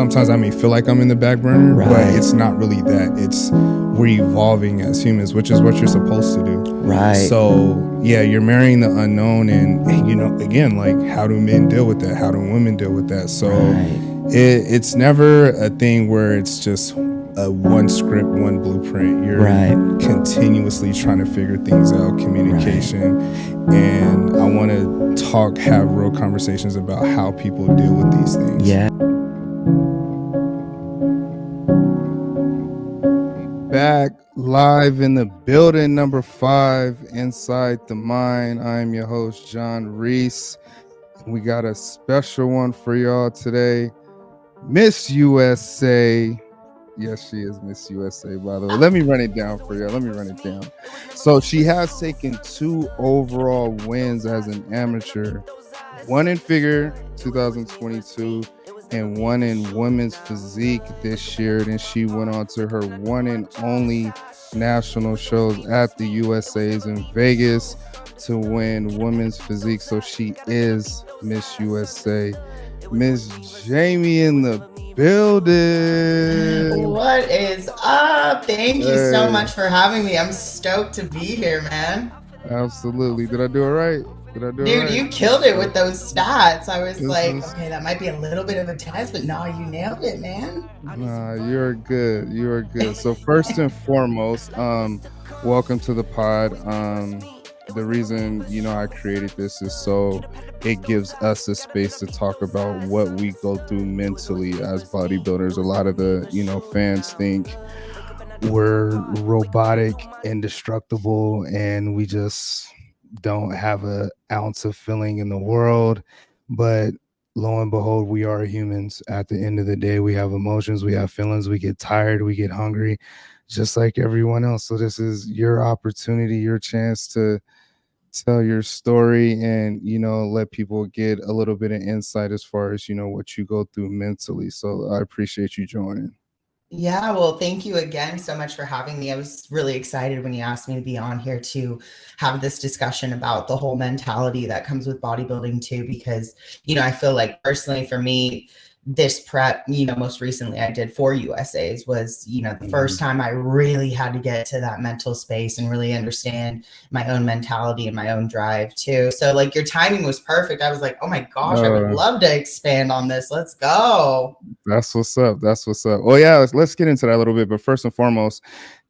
sometimes I may feel like I'm in the back burner, Right. but it's not really that. It's we're evolving as humans, which is what you're supposed to do. Right. So yeah, you're marrying the unknown, and you know, again, like, how do men deal with that? How do women deal with that? So Right. it's never a thing where it's just a one script, one blueprint. You're Right. continuously trying to figure things out, communication, and I want to have real conversations about how people deal with these things. Yeah. Back live in the building, number 5, Inside the Mind. I'm your host, John Reese. We got a special one for y'all today. Miss USA. Yes, she is Miss USA, by the way. Let me run it down for y'all. So she has taken 2 overall wins as an amateur, 1 in figure 2022 and 1 in women's physique this year. Then she went on to her 1 and only national shows at the USA's in Vegas to win women's physique. So she is Miss USA. Miss Jaime in the building. What is up? Thank you so much for having me. I'm stoked to be here, man. Absolutely. Did I do it right? Dude, you killed it with those stats. I was okay, that might be a little bit of a test, but no, you nailed it, man. Nah, you're good. So first and foremost, welcome to the pod. The reason, I created this is so it gives us a space to talk about what we go through mentally as bodybuilders. A lot of the, fans think we're robotic, indestructible, and we just don't have an ounce of feeling in the world. But lo and behold, we are humans. At the end of the day, we have emotions, we have feelings, we get tired, we get hungry, just like everyone else. So this is your opportunity, your chance to tell your story and, let people get a little bit of insight as far as, what you go through mentally. So I appreciate you joining. Yeah, well, thank you again so much for having me. I was really excited when you asked me to be on here to have this discussion about the whole mentality that comes with bodybuilding too, because, I feel like personally for me, this prep, most recently I did 4 USAs was, the first time I really had to get to that mental space and really understand my own mentality and my own drive too. So like your timing was perfect. I was like, oh my gosh, I would love to expand on this. Let's go. That's what's up. Well, yeah, let's get into that a little bit. But first and foremost,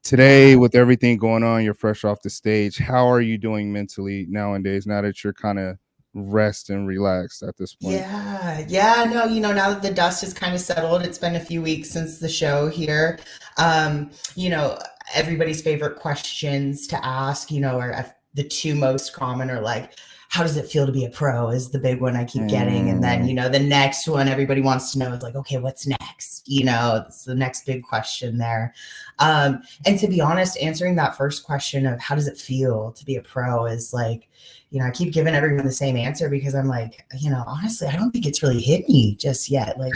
today with everything going on, you're fresh off the stage. How are you doing mentally nowadays, now that you're kind of rest and relaxed at this point? No, now that the dust has kind of settled, it's been a few weeks since the show here. Everybody's favorite questions to ask, are the 2 most common are like, how does it feel to be a pro is the big one I keep getting. And then, the next one everybody wants to know is like, okay, what's next? It's the next big question there. And to be honest, answering that first question of how does it feel to be a pro is like, I keep giving everyone the same answer because I'm like, honestly, I don't think it's really hit me just yet. Like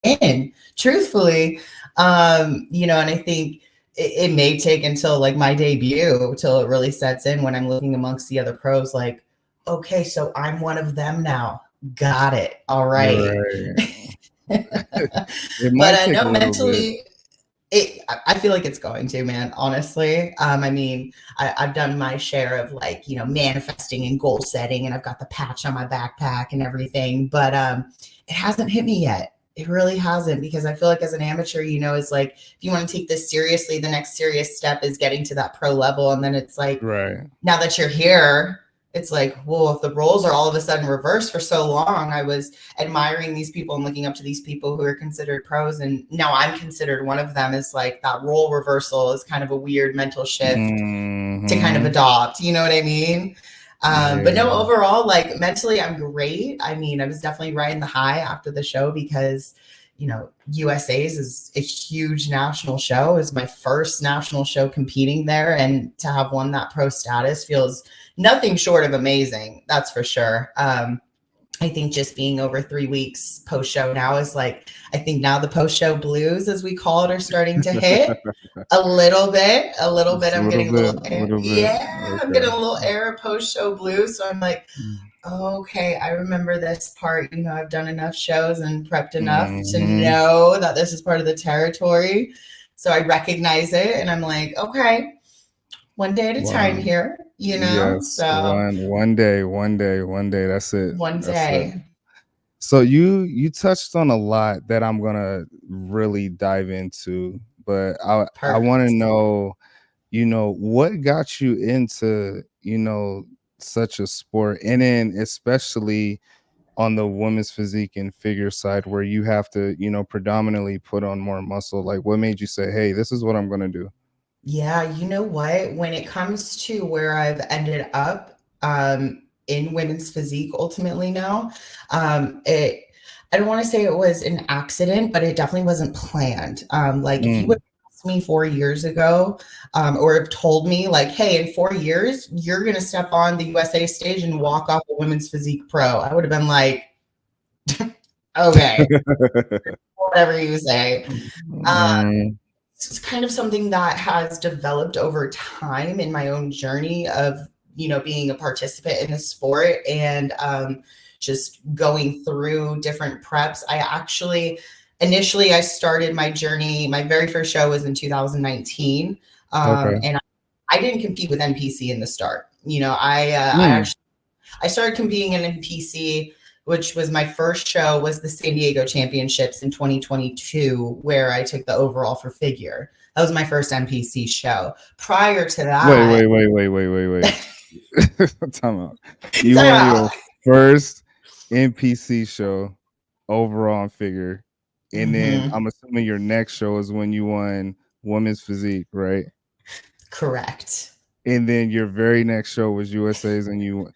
and truthfully, and I think it may take until like my debut till it really sets in when I'm looking amongst the other pros, like, okay, so I'm one of them now. Got it. All right. But I know mentally, I feel like it's going to, man, honestly. I mean, I've done my share of like, manifesting and goal setting, and I've got the patch on my backpack and everything, but it hasn't hit me yet. It really hasn't, because I feel like as an amateur, it's like, if you want to take this seriously, the next serious step is getting to that pro level. And then it's like, now that you're here, it's like, well, if the roles are all of a sudden reversed for so long, I was admiring these people and looking up to these people who are considered pros, and now I'm considered one of them. Is like that role reversal is kind of a weird mental shift to kind of adopt. You know what I mean? But no, overall, like mentally, I'm great. I mean, I was definitely riding the high after the show because, USA's is a huge national show. It's my first national show competing there. And to have won that pro status feels nothing short of amazing. That's for sure. I think just being over 3 weeks post-show now is like, I think now the post-show blues, as we call it, are starting to hit a little bit. I'm getting a little air of post-show blues. So I'm like, Okay, I remember this part. I've done enough shows and prepped enough to Hmm. know that this is part of the territory. So I recognize it and I'm like, okay, one day at a time Wow. here. Yes. So One day. That's it. one That's it. day. So you touched on a lot that I'm gonna really dive into, but I want to Perfect. know, what got you into, such a sport, and then especially on the women's physique and figure side where you have to, predominantly put on more muscle. Like, what made you say, "Hey, this is what I'm gonna do"? Yeah, you know what? When it comes to where I've ended up in women's physique ultimately now, it I don't want to say it was an accident, but it definitely wasn't planned. Like if you would Mm. have asked me 4 years ago, or have told me like, hey, in 4 years, you're gonna step on the USA stage and walk off a women's physique pro, I would have been like, okay, whatever you say. Mm. It's kind of something that has developed over time in my own journey of being a participant in the sport and just going through different preps. I actually initially I started my journey. My very first show was in 2019, Okay. and I didn't compete with NPC in the start. I Mm. actually I started competing in NPC, which was my first show, was the San Diego Championships in 2022, where I took the overall for figure. That was my first NPC show. Prior to Wait, that, wait, wait, wait, wait, wait, wait. Time out. You time won out. your first NPC show overall in figure, and then Mhm. I'm assuming your next show is when you won women's physique, right? Correct. And then your very next show was USA's, and you.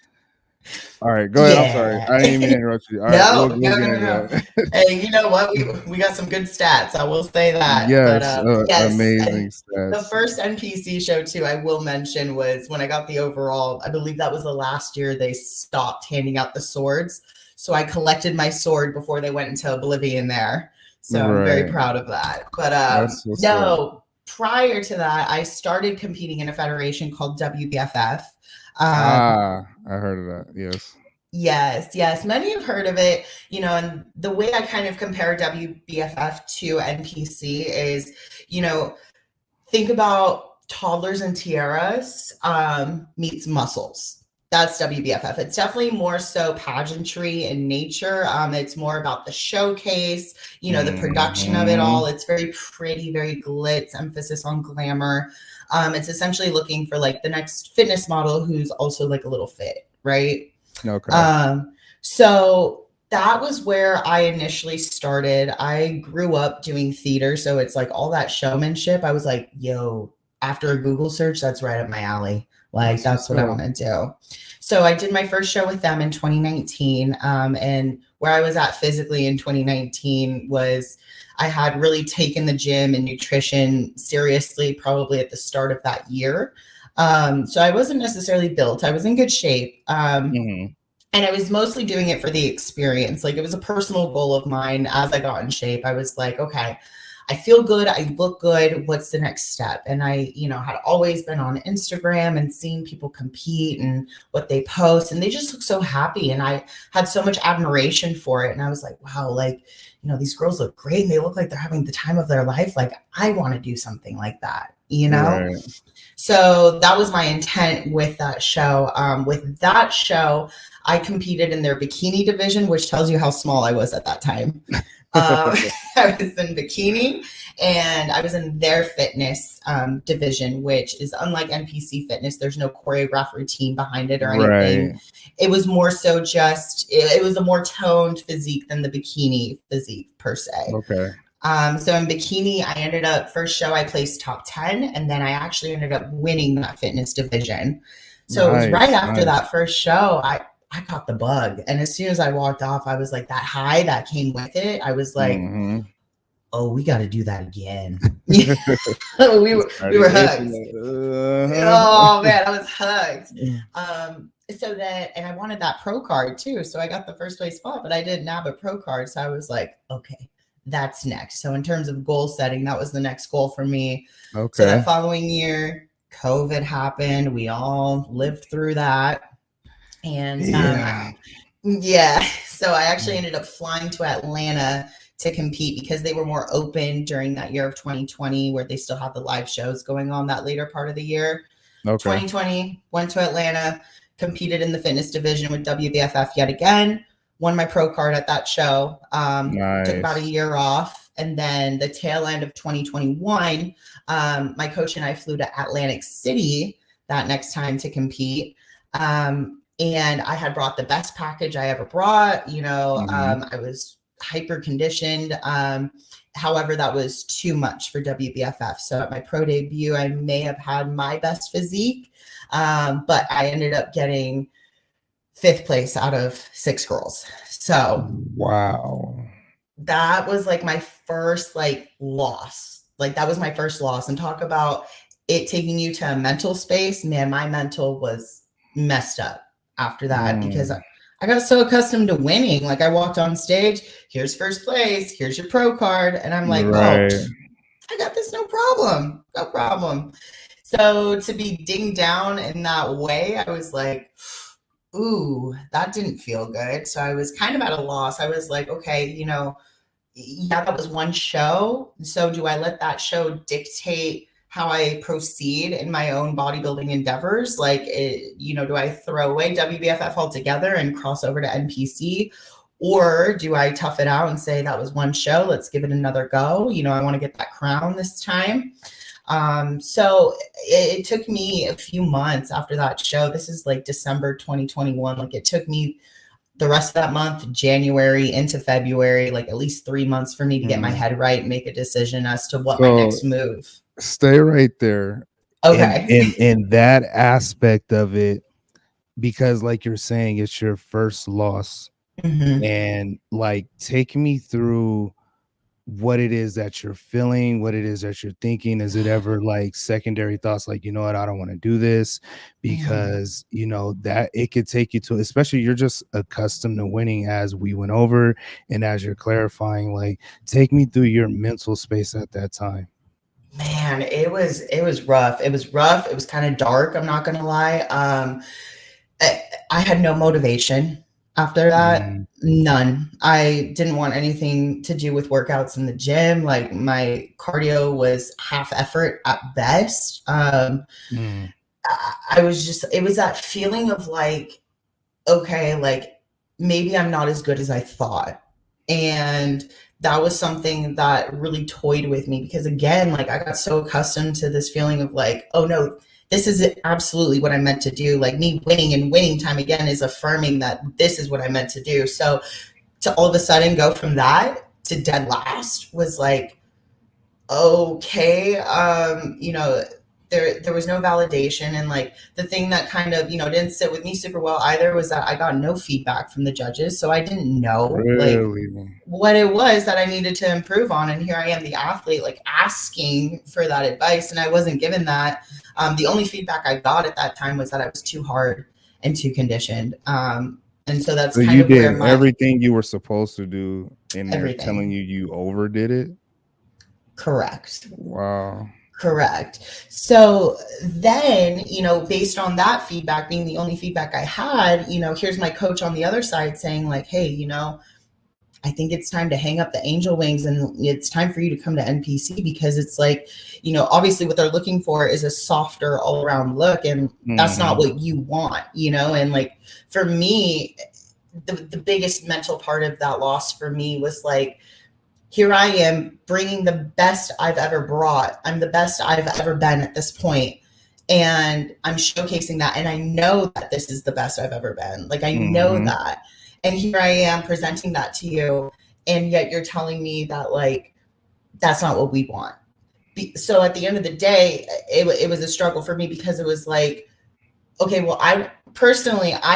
All right, go ahead. I'm sorry. Yeah. I didn't even interrupt you. All right, we'll No, we'll no, get no, into no. that. Hey, you know what? We got some good stats. I will say that. But Yes, yes, and amazing the stats. first NPC show too, I will mention, was when I got the overall. I believe that was the last year they stopped handing out the swords. So I collected my sword before they went into oblivion there. So I'm very Right. proud of that. But That's what's up. no, prior to that, I started competing in a federation called WBFF. I heard of that. Yes. Yes, yes. Many have heard of it, and the way I kind of compare WBFF to NPC is, you know, think about toddlers and tiaras meets muscles. That's WBFF. It's definitely more so pageantry in nature. It's more about the showcase, the production of it all. Hmm. It's very pretty, very glitz, emphasis on glamour. It's essentially looking for like the next fitness model who's also like a little fit, right? Okay. So that was where I initially started. I grew up doing theater, so it's like all that showmanship. I was like, yo, after a Google search, that's right up my alley. Like, That's what's that's what I up. want to do. So I did my first show with them in 2019. And where I was at physically in 2019 was I had really taken the gym and nutrition seriously, probably at the start of that year. So I wasn't necessarily built, I was in good shape. Hmm. And I was mostly doing it for the experience. Like it was a personal goal of mine as I got in shape. I was like, okay, I feel good. I look good. What's the next step? And I, had always been on Instagram and seeing people compete and what they post, and they just look so happy. And I had so much admiration for it. And I was like, wow, like, these girls look great and they look like they're having the time of their life. Like, I want to do something like that. Right. So that was my intent with that show. With that show, I competed in their bikini division, which tells you how small I was at that time. I was in bikini and I was in their fitness division, which is unlike NPC fitness. There's no choreographed routine behind it or anything. Right. It was more so just, it was a more toned physique than the bikini physique per se. Okay. So in bikini, I ended up, first show I placed top 10, and then I actually ended up winning that fitness division. So it was right Nice. after Nice. that first show, I got the bug. And as soon as I walked off, I was like, that high that came with it, I was like, Hmm. oh, we got to do that again. You We started were itching hooked. it. Oh man, I was hooked. So then, and I wanted that pro card too. So I got the first place spot, but I didn't have a pro card. So I was like, okay, that's next. So in terms of goal setting, that was the next goal for me. So that Okay. following year, COVID happened. We all lived through that. And Yeah. yeah, so I actually ended up flying to Atlanta to compete because they were more open during that year of 2020, where they still have the live shows going on that later part of the year. Okay. 2020, went to Atlanta, competed in the fitness division with WBFF yet again, won my pro card at that show, took about a Nice. year off. And then the tail end of 2021, my coach and I flew to Atlantic City that next time to compete. And I had brought the best package I ever brought. I was hyper conditioned. However, that was too much for WBFF. So at my pro debut, I may have had my best physique, but I ended up getting fifth place out of 6 girls. So Wow. that was like my first loss. Like that was my first loss. And talk about it taking you to a mental space. Man, my mental was messed up after that because I got so accustomed to winning. Like I walked on stage, here's first place, here's your pro card. And I'm like, oh, Right. I got this, no problem. No problem. So to be dinged down in that way, I was like, ooh, that didn't feel good. So I was kind of at a loss. I was like, okay, yeah, that was one show. So do I let that show dictate how I proceed in my own bodybuilding endeavors? Do I throw away WBFF altogether and cross over to NPC? Or do I tough it out and say that was one show, let's give it another go? I want to get that crown this time. So it took me a few months after that show. This is like December 2021. Like it took me the rest of that month, January into February, like at least 3 months for me to get my head right and make a decision as to what my next move. Stay right there. Okay. In that aspect of it, because like you're saying, it's your first loss. And like take me through what it is that you're feeling, what it is that you're thinking. Is it ever like secondary thoughts like, you know what, I don't want to do this, because that it could take you to, especially you're just accustomed to winning, as we went over and as you're clarifying, like take me through your mental space at that time. Man, it was rough. It was rough. It was kind of dark, I'm not gonna lie. I had no motivation after that. None. I didn't want anything to do with workouts in the gym. Like my cardio was half effort at best. I was just, it was that feeling of like, okay, like maybe I'm not as good as I thought. And that was something that really toyed with me because again, like I got so accustomed to this feeling of like, oh no, this is absolutely what I meant to do. Like me winning and winning time again is affirming that this is what I meant to do. So to all of a sudden go from that to dead last was like, okay, there was no validation. And like the thing that kind of, didn't sit with me super well either was that I got no feedback from the judges. So I didn't know like what it was that I needed to improve on. And here I am, the athlete, like asking for that advice. And I wasn't given that. The only feedback I got at that time was that I was too hard and too conditioned. And so that's kind you of where did everything you were supposed to do, and they're telling you overdid it. Correct. Wow. Correct. So then, based on that feedback being the only feedback I had, here's my coach on the other side saying like, hey, I think it's time to hang up the angel wings and it's time for you to come to NPC because it's like, obviously what they're looking for is a softer all around look. And that's not what you want, and like, for me, the biggest mental part of that loss for me was like, here I am bringing the best I've ever brought. I'm the best I've ever been at this point. And I'm showcasing that. And I know that this is the best I've ever been. Like, I know that. And here I am presenting that to you. And yet you're telling me that, like, that's not what we want. So at the end of the day, it was a struggle for me because it was like, okay, well, I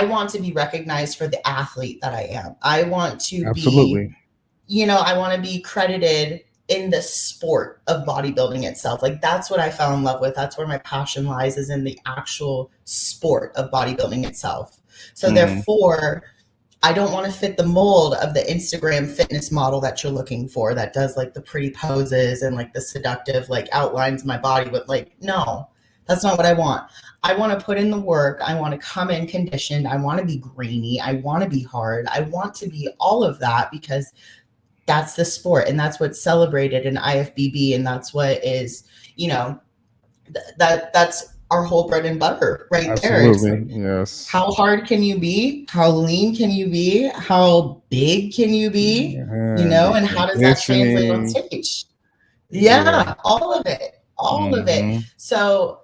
want to be recognized for the athlete that I am. I want to be, I want to be credited in the sport of bodybuilding itself. Like that's what I fell in love with. That's where my passion lies, is in the actual sport of bodybuilding itself. So therefore, I don't want to fit the mold of the Instagram fitness model that you're looking for that does like the pretty poses and like the seductive, like outlines my body. But like, no, That's not what I want. I want to put in the work. I want to come in conditioned. I want to be grainy. I want to be hard. I want to be all of that because that's the sport and that's what's celebrated in IFBB and that's what is, you know, that's our whole bread and butter right there. It's like, Absolutely. Yes. how hard can you be? How lean can you be? How big can you be? You And know, the and how does that translate on conditioning. stage? Yeah. Yeah, all of it, all of it. Hmm. So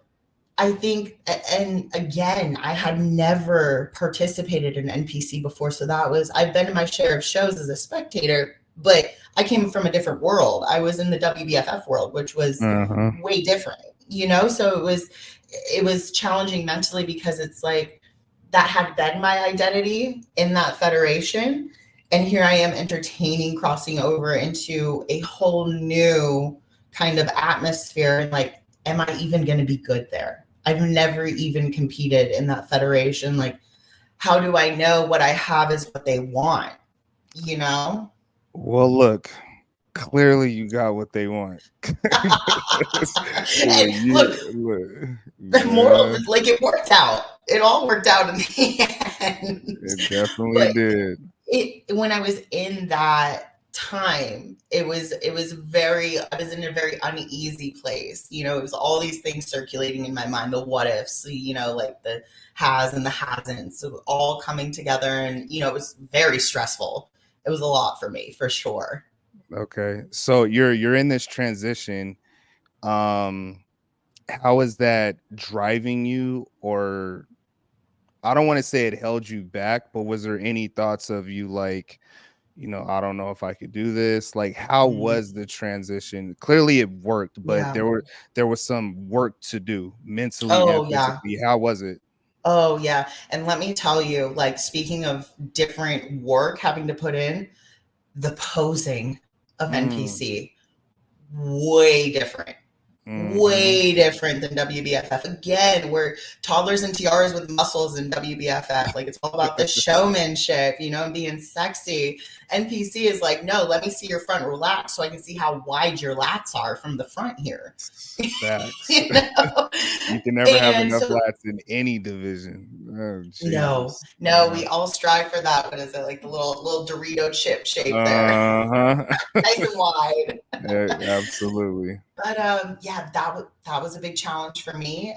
I think, and again, I had never participated in NPC before. So that was, I've been to my share of shows as a spectator, but I came from a different world. I was in the WBFF world, which was Uh-huh. way different, you know? So it was challenging mentally because it's like that had been my identity in that federation. And here I am entertaining, crossing over into a whole new kind of atmosphere. And like, am I even going to be good there? I've never even competed in that federation. Like, how do I know what I have is what they want? You know? Well, look, clearly you got what they want. And moral, Yeah, like it worked out. It all worked out in the end. it definitely But did. when I was in that time, it was very, I was in a very uneasy place. You know, it was all these things circulating in my mind, the what ifs, you know, like the has and the hasn't, so all coming together. And, you know, it was very stressful. It was a lot for me, for sure. Okay. So you're in this transition. Um, how is that driving you, or I don't want to say it held you back, but was there any thoughts of you like, I don't know if I could do this? Like, how Mm, was the transition? Clearly it worked, but yeah. there was some work to do mentally and Oh, yeah. physically. How was it? Oh, yeah. And let me tell you, like, speaking of different work having to put in, the posing of Mm, NPC, way different. mm-hmm. Way different than WBFF. Again, we're toddlers and tiaras with muscles in WBFF. Like, it's all about the showmanship, you know, and being sexy. NPC is like, no, let me see your front relax so I can see how wide your lats are from the front here. Facts. You know? You can never have And enough so lats in any division. Oh, no, Jesus. no, we all strive for that. What is it? Like the little Dorito chip shape there. Uh-huh. Nice and wide. Yeah, absolutely. But yeah, that was a big challenge for me.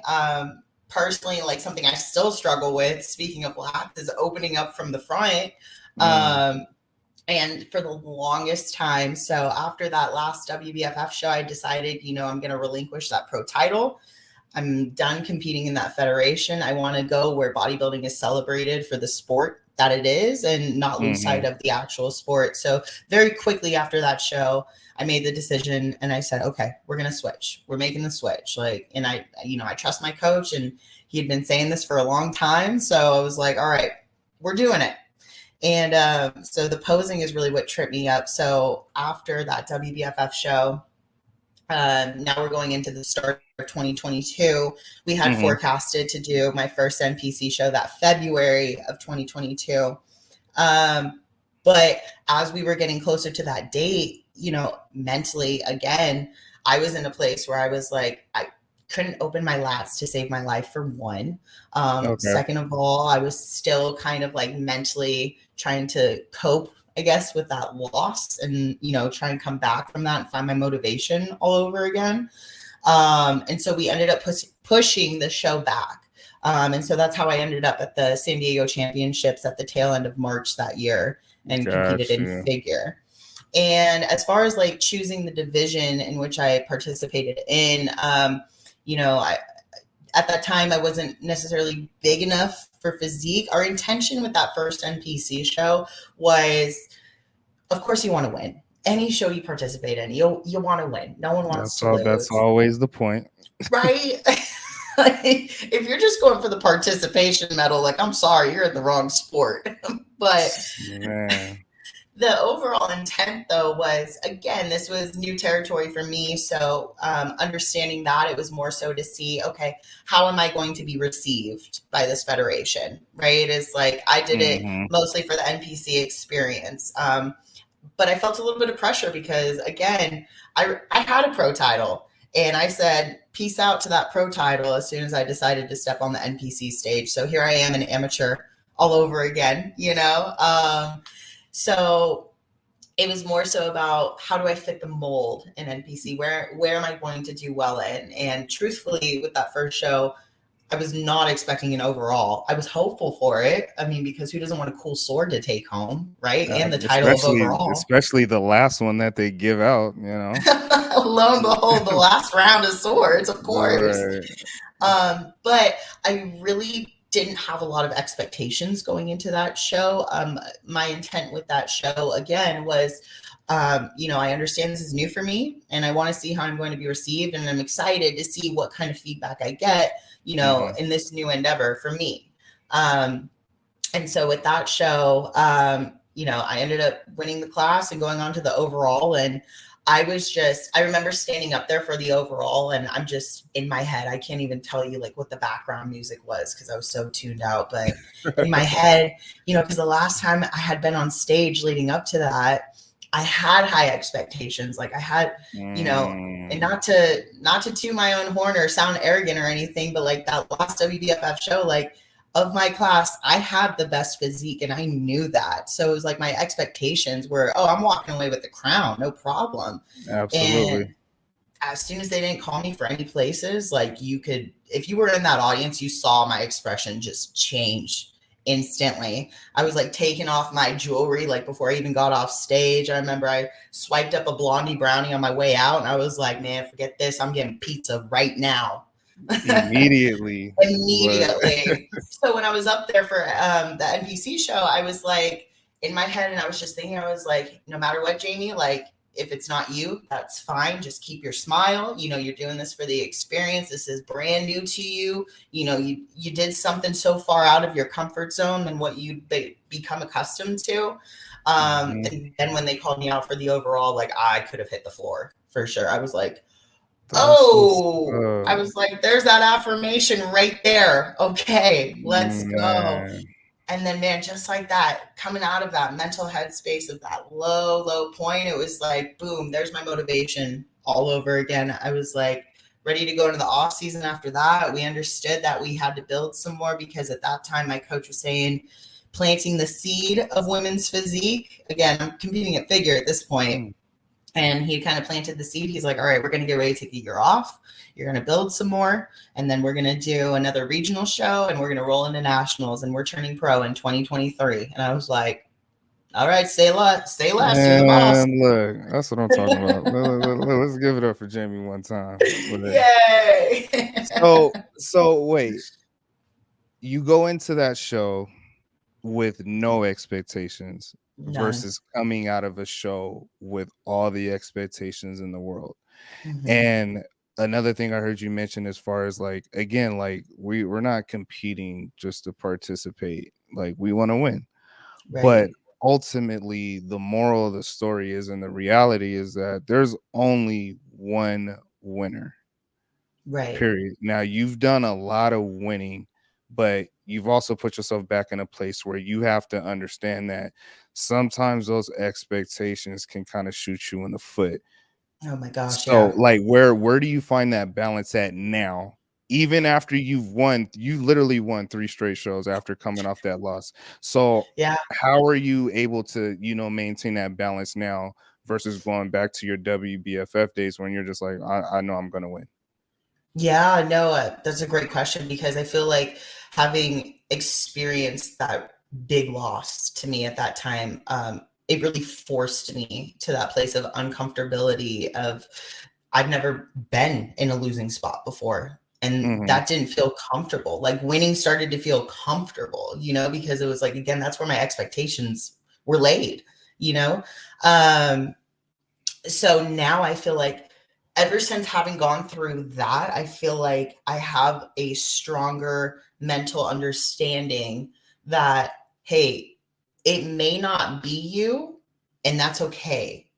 Personally, like something I still struggle with, speaking of lats, is opening up from the front. Mm, Um, and for the longest time, so after that last WBFF show, I decided, you know, I'm going to relinquish that pro title. I'm done competing in that federation. I want to go where bodybuilding is celebrated for the sport that it is and not lose sight mhm. of the actual sport. So very quickly after that show, I made the decision and I said, okay, we're going to switch. We're making the switch. Like, and I, you know, I trust my coach and he had been saying this for a long time. So I was like, all right, we're doing it. And so the posing is really what tripped me up. So after that WBFF show, now we're going into the start of 2022. We had Mhm. forecasted to do my first NPC show that February of 2022. But as we were getting closer to that date, you know, mentally, again, I was in a place where I was like, I couldn't open my lats to save my life for one. Okay. Second of all, I was still kind of like mentally trying to cope, I guess, with that loss and, you know, try and come back from that and find my motivation all over again. And so we ended up pushing the show back. And so that's how I ended up at the San Diego Championships at the tail end of March that year and competed in Gotcha. figure. And as far as like choosing the division in which I participated in, you know, at that time I wasn't necessarily big enough for physique. Our intention with that first NPC show was, of course, you want to win. Any show you participate in, you want to win. No one wants to That's lose, always the point. right? Like, if you're just going for the participation medal, like I'm sorry, you're in the wrong sport. But Man. the overall intent, though, was again, this was new territory for me. So understanding that, it was more so to see, okay, how am I going to be received by this federation? Right? It's like I did it Mhm. mostly for the NPC experience. But I felt a little bit of pressure because again, I had a pro title and I said peace out to that pro title as soon as I decided to step on the NPC stage. So here I am, an amateur all over again, so it was more so about how do I fit the mold in NPC? Where am I going to do well in? And truthfully, with that first show, I was not expecting an overall. I was hopeful for it. I mean, because who doesn't want a cool sword to take home, right? And the title of overall. Especially the last one that they give out, Lo and behold, the last round of swords, of course. Right. But I really didn't have a lot of expectations going into that show. My intent with that show, again, was, I understand this is new for me and I want to see how I'm going to be received. And I'm excited to see what kind of feedback I get, in this new endeavor for me. And so with that show, I ended up winning the class and going on to the overall. And I remember standing up there for the overall, and I'm just in my head. I can't even tell you like what the background music was because I was so tuned out. But in my head, because the last time I had been on stage leading up to that, I had high expectations. Like I had, and not to toot my own horn or sound arrogant or anything, but like that last WBFF show, like of my class, I had the best physique and I knew that. So it was like my expectations were, I'm walking away with the crown, no problem. Absolutely. And as soon as they didn't call me for any places, like if you were in that audience, you saw my expression just change instantly. I was like taking off my jewelry like before I even got off stage. I remember I swiped up a Blondie brownie on my way out and I was like, man, forget this. I'm getting pizza right now. Immediately. So when I was up there for the NPC show, I was like in my head and I was just thinking, I was like, no matter what, Jamie, like if it's not you, that's fine. Just keep your smile. You're doing this for the experience. This is brand new to you. You did something so far out of your comfort zone than what you become accustomed to. And then when they called me out for the overall, like I could have hit the floor for sure. I was like, I was like, there's that affirmation right there. Okay, let's go. And then, man, just like that, coming out of that mental headspace of that low point, it was like, boom, there's my motivation all over again. I was like ready to go into the off season after that. We understood that we had to build some more because at that time, my coach was saying, planting the seed of women's physique. Again, I'm competing at figure at this point. And he kind of planted the seed. He's like, all right, we're going to get ready to take a year off. You're going to build some more. And then we're going to do another regional show and we're going to roll into nationals and we're turning pro in 2023. And I was like, all right, say less. You're the boss. Look, that's what I'm talking about. Let's give it up for Jamie one time. Yay. So wait, you go into that show with no expectations. None. Versus coming out of a show with all the expectations in the world. And another thing I heard you mention as far as like, again, like we're not competing just to participate. Like we want to win. Right. But ultimately the moral of the story is, and the reality is that there's only one winner. Right. Period. Now you've done a lot of winning, but you've also put yourself back in a place where you have to understand that sometimes those expectations can kind of shoot you in the foot. Oh my gosh. So like where do you find that balance at now? Even after you literally won 3 straight shows after coming off that loss. So how are you able to, maintain that balance now versus going back to your WBFF days when you're just like, I know I'm going to win? Yeah, no, that's a great question because I feel like having experienced that big loss to me at that time, it really forced me to that place of uncomfortability of I've never been in a losing spot before. And that didn't feel comfortable. Like winning started to feel comfortable, because it was like, again, that's where my expectations were laid, So now I feel like ever since having gone through that, I feel like I have a stronger mental understanding that, hey, it may not be you, and that's okay.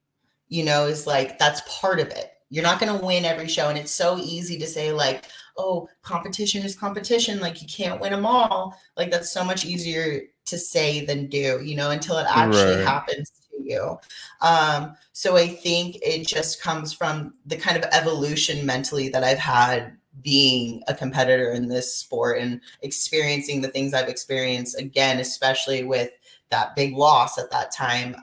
It's like, that's part of it. You're not going to win every show. And it's so easy to say like, oh, competition is competition. Like you can't win them all. Like that's so much easier to say than do, until it actually happens to you. So I think it just comes from the kind of evolution mentally that I've had being a competitor in this sport and experiencing the things I've experienced, again, especially with that big loss at that time.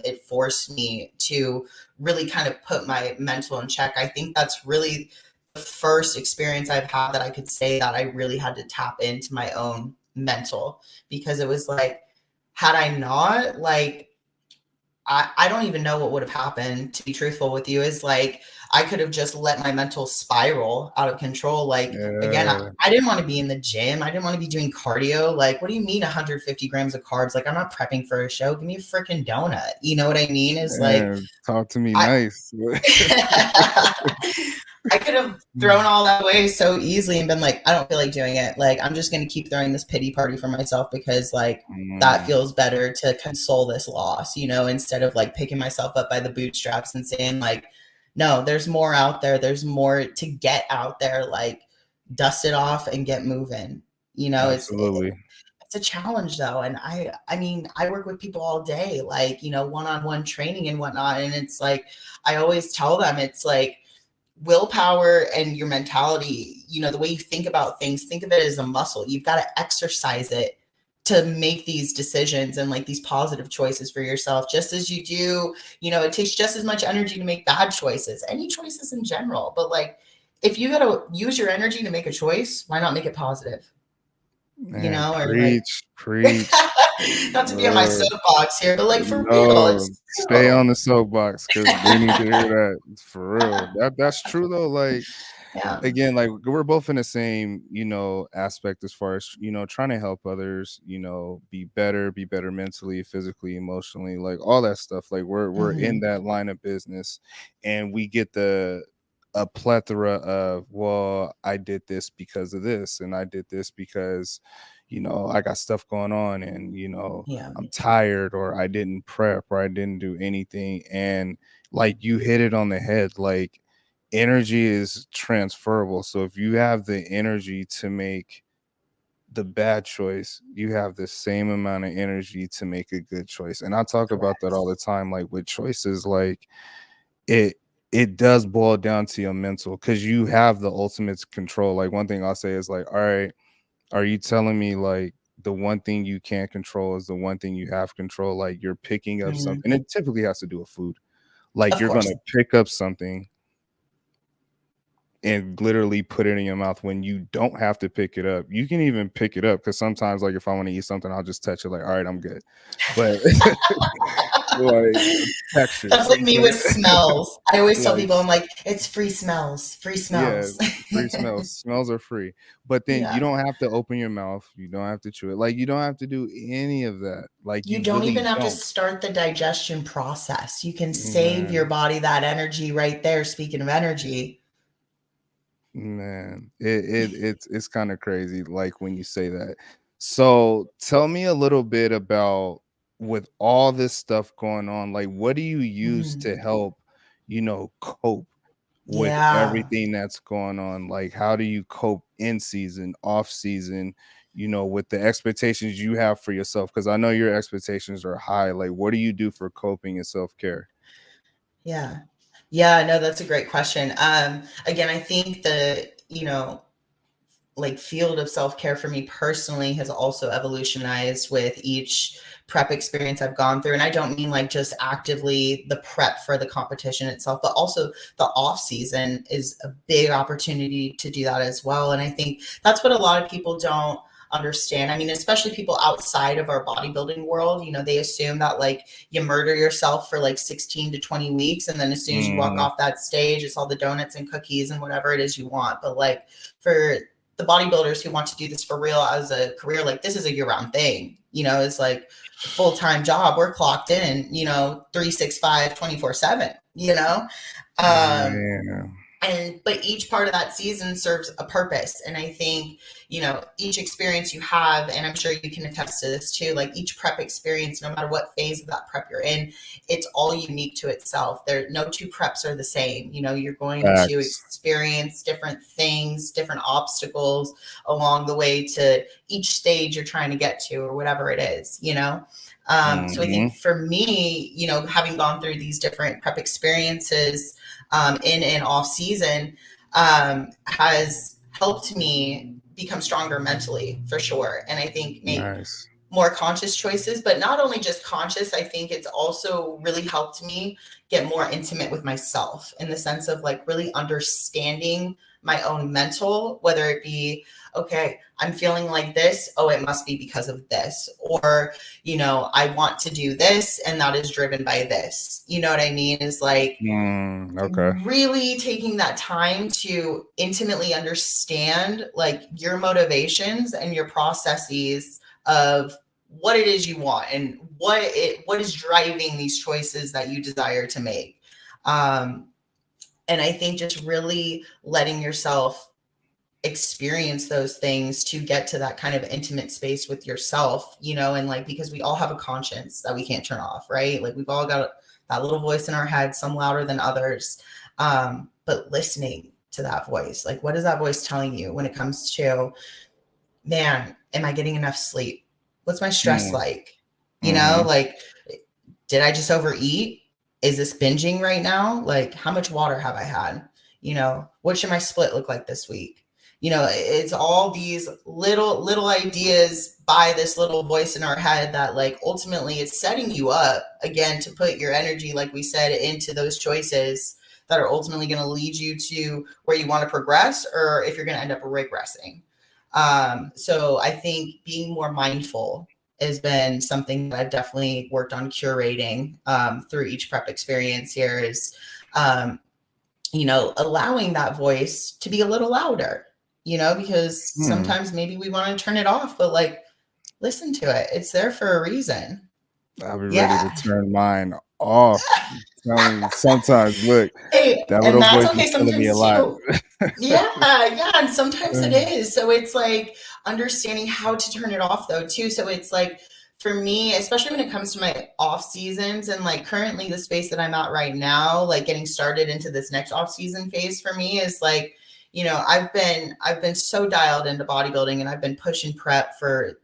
It forced me to really kind of put my mental in check. I think that's really the first experience I've had that I could say that I really had to tap into my own mental, because it was like, had I not, like, I don't even know what would have happened, to be truthful with you. Is like, I could have just let my mental spiral out of control. Like, again, Yeah, I didn't want to be in the gym. I didn't want to be doing cardio. Like, what do you mean 150 grams of carbs? Like, I'm not prepping for a show. Give me a freaking donut. You know what I mean? Is like, yeah, talk to me I nice. I could have thrown all that away so easily and been like, I don't feel like doing it. Like, I'm just going to keep throwing this pity party for myself because, like, that Mm, feels better to console this loss, you know, instead of like picking myself up by the bootstraps and saying, like, no, there's more out there. There's more to get out there. Like, dust it off and get moving. You know, absolutely. it's a challenge though. And I mean, I work with people all day, like, you know, one-on-one training and whatnot. And it's like, I always tell them, it's like, willpower and your mentality, you know, the way you think about things, think of it as a muscle. You've got to exercise it to make these decisions and like these positive choices for yourself, just as you do, you know, it takes just as much energy to make bad choices, any choices in general. But like, if you got to use your energy to make a choice, why not make it positive? You Man, know, or like, preach, preach. not to be on my Uh, soapbox here, but like, for real, no, it's stay true. on the soapbox because we need to hear that for real. That's true though. Like Yeah. again, like we're both in the same, aspect as far as, trying to help others, be better mentally, physically, emotionally, like all that stuff. Like we're in Mm-hmm. that line of business and we get a plethora of, well, I did this because of this, and I did this because, I got stuff going on, and Yeah. I'm tired, or I didn't prep, or I didn't do anything. And like you hit it on the head, like energy is transferable. So if you have the energy to make the bad choice, you have the same amount of energy to make a good choice. And I talk about that Correct. all the time, like with choices, like it it does boil down to your mental, because you have the ultimate control. Like one thing I'll say is like, all right, are you telling me like the one thing you can't control is the one thing you have control? Like you're picking up Mm-hmm. something, and it typically has to do with food. Like Of you're course. gonna pick up something and literally put it in your mouth when you don't have to pick it up. You can even pick it up, because sometimes, like, if I want to eat something, I'll just touch it, like, all right, I'm good. But like texture, That's like me with smells. I always tell like, people, I'm like, it's free smells, free yeah, smells. free smells. Smells are free. But then you Yeah. don't have to open your mouth. You don't have to chew it. Like you don't have to do any of that. Like You you don't even really have to don't. start the digestion process. You can save your Man, body that energy right there. Speaking of energy. man, it's kind of crazy, like when you say that. So tell me a little bit about, with all this stuff going on, like what do you use Mhm. to help, cope with Yeah. everything that's going on? Like how do you cope in season, off season, with the expectations you have for yourself? Because I know your expectations are high. Like what do you do for coping and self-care? Yeah. Yeah. No, that's a great question. Again, I think the, you know, like field of self-care for me personally has also evolutionized with each prep experience I've gone through. And I don't mean like just actively the prep for the competition itself, but also the off season is a big opportunity to do that as well. And I think that's what a lot of people don't understand. I mean, especially people outside of our bodybuilding world, you know, they assume that like you murder yourself for like 16 to 20 weeks. And then as soon as you walk Mhm. off that stage, it's all the donuts and cookies and whatever it is you want. But like for the bodybuilders who want to do this for real as a career, like this is a year-round thing. You know, it's like a full-time job. We're clocked in, you know, 365, 24/7, you know? Um, Man. and but each part of that season serves a purpose. And I think, you know, each experience you have, and I'm sure you can attest to this too, like each prep experience, no matter what phase of that prep you're in, it's all unique to itself. There, no two preps are the same. You know, you're going to Facts. experience different things, different obstacles along the way to each stage you're trying to get to, or whatever it is, you know. So I think Mm-hmm. for me, having gone through these different prep experiences in and off season has helped me become stronger mentally for sure. And I think make Nice. more conscious choices, but not only just conscious, I think it's also really helped me get more intimate with myself in the sense of like really understanding my own mental, whether it be, okay, I'm feeling like this. Oh, it must be because of this. Or, I want to do this and that is driven by this. You know what I mean? Is like Okay. really taking that time to intimately understand like your motivations and your processes of what it is you want and what is driving these choices that you desire to make. And I think just really letting yourself experience those things to get to that kind of intimate space with yourself, and like, because we all have a conscience that we can't turn off, right? Like we've all got that little voice in our head, some louder than others. But listening to that voice, like, what is that voice telling you when it comes to, man, am I getting enough sleep? What's my stress Mm, like? mm-hmm. Like, did I just overeat? Is this binging right now? Like, how much water have I had? What should my split look like this week? It's all these little ideas by this little voice in our head that like ultimately it's setting you up again to put your energy, like we said, into those choices that are ultimately going to lead you to where you want to progress, or if you're going to end up regressing. So I think being more mindful has been something that I've definitely worked on curating through each prep experience here is, allowing that voice to be a little louder, because Hmm. sometimes maybe we want to turn it off, but like, listen to it. It's there for a reason. I'll be ready to Yeah. turn mine off. Telling you, sometimes, look, Hey, that and little that's voice okay is telling me a sometimes lot. too. Yeah, yeah, and sometimes it is. So it's like understanding how to turn it off though too. So it's like for me, especially when it comes to my off seasons and like currently the space that I'm at right now, like getting started into this next off season phase for me is like, I've been so dialed into bodybuilding and I've been pushing prep for,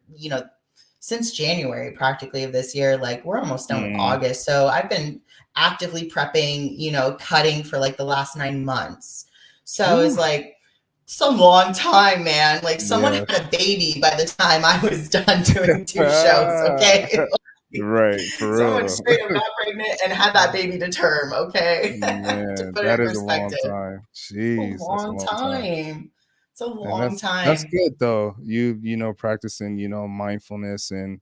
since January practically of this year. Like we're almost done with Mm, August. So I've been actively prepping, cutting for like the last 9 months. So it's whew, like, it's a long time, man. Like someone yes. had a baby by the time I was done doing 2 shows. Okay. Right, for Someone real straight up though. got pregnant and had that baby to term. Okay. To Man, put it that in is a long perspective, time. it's a Jeez, that's a long long time. time. It's a And long that's time. good though. Practicing, mindfulness and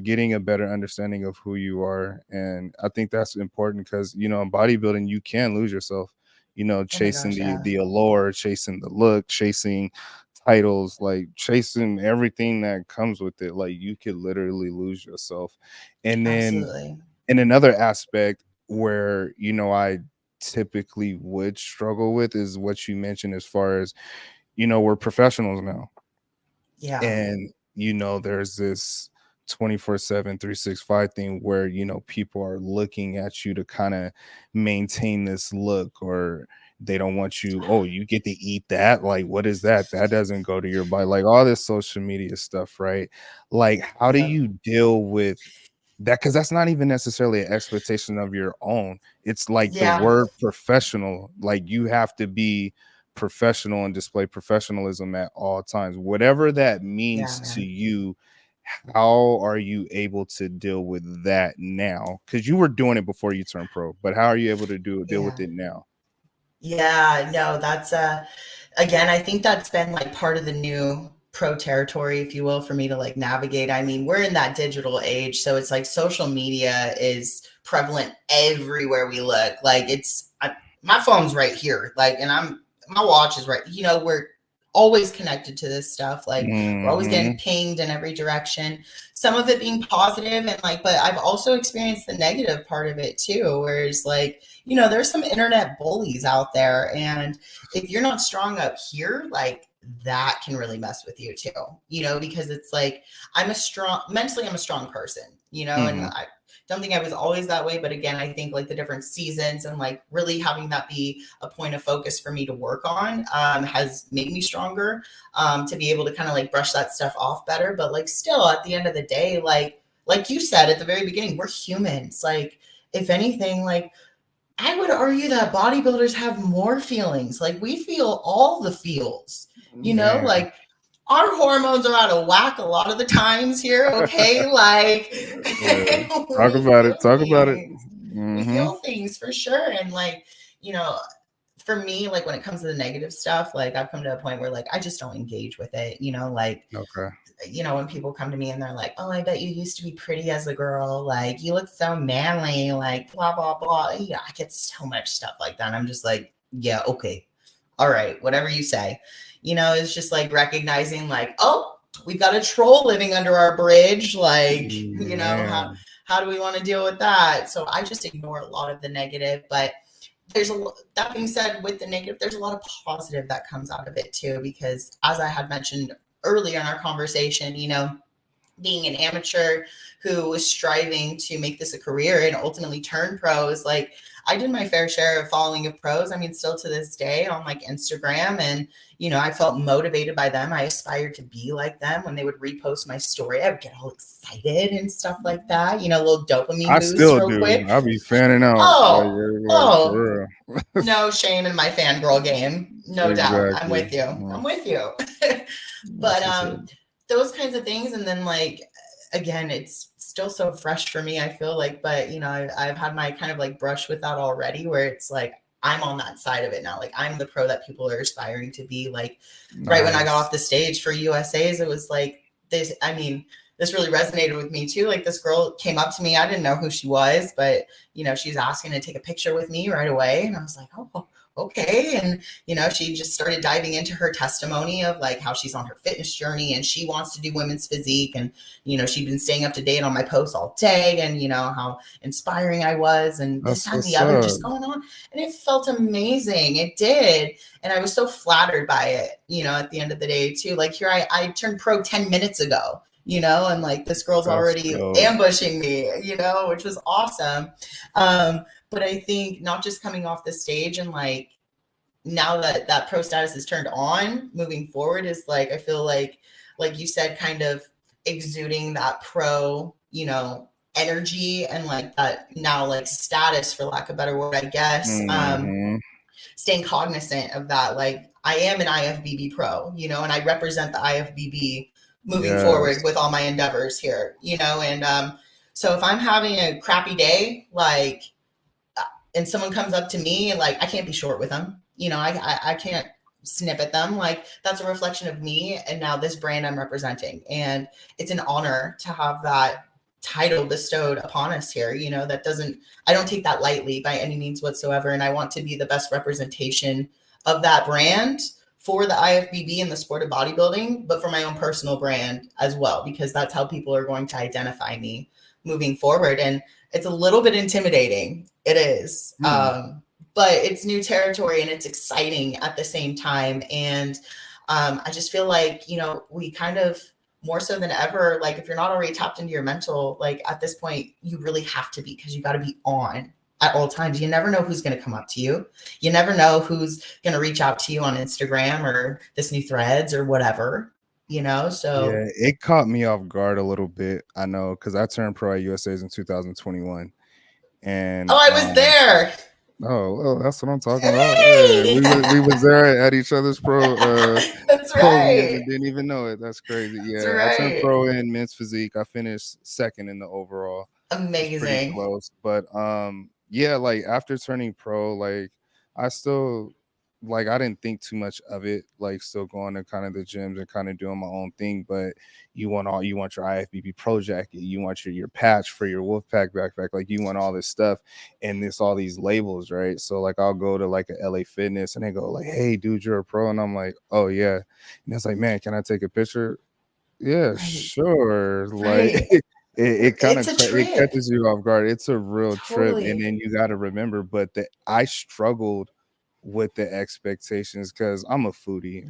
getting a better understanding of who you are. And I think that's important because in bodybuilding you can lose yourself, Oh my chasing gosh. the Yeah. the allure, chasing the look, chasing titles, like chasing everything that comes with it. Like you could literally lose yourself. And then Absolutely. in another aspect where I typically would struggle with is what you mentioned as far as we're professionals now. Yeah. And there's this 24/7 365 thing where people are looking at you to kind of maintain this look, or they don't want you, oh, you get to eat that, like what is that, that doesn't go to your body, like all this social media stuff, right? Like how do Yep. you deal with that? Because that's not even necessarily an expectation of your own. It's like the Yeah. word professional, like you have to be professional and display professionalism at all times, whatever that Yeah, means to man. you. How are you able to deal with that now? Because you were doing it before you turned pro, but how are you able to deal with Yeah. it now? Yeah. No, that's again, I think that's been like part of the new pro territory, if you will, for me to like navigate. I mean, we're in that digital age, so it's like social media is prevalent everywhere we look. Like my phone's right here, like, and my watch is right. We're always connected to this stuff. Like we're always getting Hmm. pinged in every direction. Some of it being positive and like, but I've also experienced the negative part of it too, where it's like, there's some internet bullies out there. And if you're not strong up here, like that can really mess with you too, because it's like, mentally, I'm a strong person, and Hmm. I don't think I was always that way. But again, I think like the different seasons and like really having that be a point of focus for me to work on has made me stronger to be able to kind of like brush that stuff off better. But like still at the end of the day, like, like you said at the very beginning, we're humans. Like, if anything, like, I would argue that bodybuilders have more feelings. Like, we feel all the feels, Man. like our hormones are out of whack a lot of the times here. Okay. Like, Yeah. Talk we about it. feel Talk about it. things. We Mm-hmm. feel things for sure. And like, you know, for me, like when it comes to the negative stuff, like I've come to a point where like I just don't engage with it, like, Okay. when people come to me and they're like, oh, I bet you used to be pretty as a girl, like you look so manly, like blah blah blah. Yeah, I get so much stuff like that. And I'm just like, yeah, okay, all right, whatever you say. It's just like recognizing like, oh, we've got a troll living under our bridge, like, Man. how do we want to deal with that? So I just ignore a lot of the negative. But there's that being said, with the negative, there's a lot of positive that comes out of it too, because as I had mentioned earlier in our conversation, being an amateur who was striving to make this a career and ultimately turn pro is like, I did my fair share of following of pros. I mean, still to this day on like Instagram, and I felt motivated by them. I aspired to be like them. When they would repost my story, I would get all excited and stuff like that. A little dopamine I boost still real do. quick. I'll be fanning out. Oh, Like oh, for real. no shame in my fangirl game. No doubt. I'm Exactly. with you. Yeah. I'm with you. That's But what's up. those kinds of things. And then like, again, it's still so fresh for me, I feel like, but I've had my kind of like brush with that already, where it's like I'm on that side of it now. Like, I'm the pro that people are aspiring to be. Like, right when I got Nice. off the stage for USA's, it was like this. I mean, this really resonated with me too. Like, this girl came up to me. I didn't know who she was, but she was asking to take a picture with me right away. And I was like, oh, okay. And, she just started diving into her testimony of like how she's on her fitness journey and she wants to do women's physique. And, she'd been staying up to date on my posts all day, and, how inspiring I was, and this, That's that, and the what's other, up. just going on. And it felt amazing. It did. And I was so flattered by it, at the end of the day too. Like, here I turned pro 10 minutes ago, and like this girl's That's already dope. ambushing me, which was awesome. But I think not just coming off the stage and like, now that that pro status is turned on, moving forward is like, I feel like you said, kind of exuding that pro, energy, and like that now like status, for lack of a better word, I guess. Mm-hmm. Staying cognizant of that. Like, I am an IFBB pro, and I represent the IFBB moving forward Yes. with all my endeavors here, and so if I'm having a crappy day, like, and someone comes up to me and like, I can't be short with them, I can't snip at them. Like, that's a reflection of me and now this brand I'm representing, and it's an honor to have that title bestowed upon us here. That doesn't, I don't take that lightly by any means whatsoever, and I want to be the best representation of that brand for the IFBB and the sport of bodybuilding, but for my own personal brand as well, because that's how people are going to identify me moving forward. And it's a little bit intimidating. It is. But it's new territory and it's exciting at the same time. And I just feel like, we kind of, more so than ever, like, if you're not already tapped into your mental, like at this point, you really have to be, because you got to be on at all times. You never know who's going to come up to you. You never know who's going to reach out to you on Instagram or this new Threads or whatever, so. Yeah, it caught me off guard a little bit. I know, because I turned pro at USA's in 2021. And Oh, I was there. oh, well, that's what I'm talking about. Yeah, Hey! we was there at each other's That's pro meetings right. and didn't even know it. That's crazy. That's Yeah, I turned right. pro in men's physique. I finished second in the overall. It's pretty Amazing. close. But yeah, like after turning pro, like I still, like I didn't think too much of it, like still going to kind of the gyms and kind of doing my own thing. But you want your IFBB pro jacket, you want your patch for your Wolfpack backpack, like you want all this stuff and this all these labels, right? So like I'll go to like a LA Fitness and they go like, hey dude, you're a pro, and I'm like, oh yeah. And it's like, man, can I take a picture? Yeah, Right. sure. Like Right. it kind It's of a it trip. catches you off guard. It's a real trip, and Totally. then you got to remember. But I struggled with the expectations because I'm a foodie.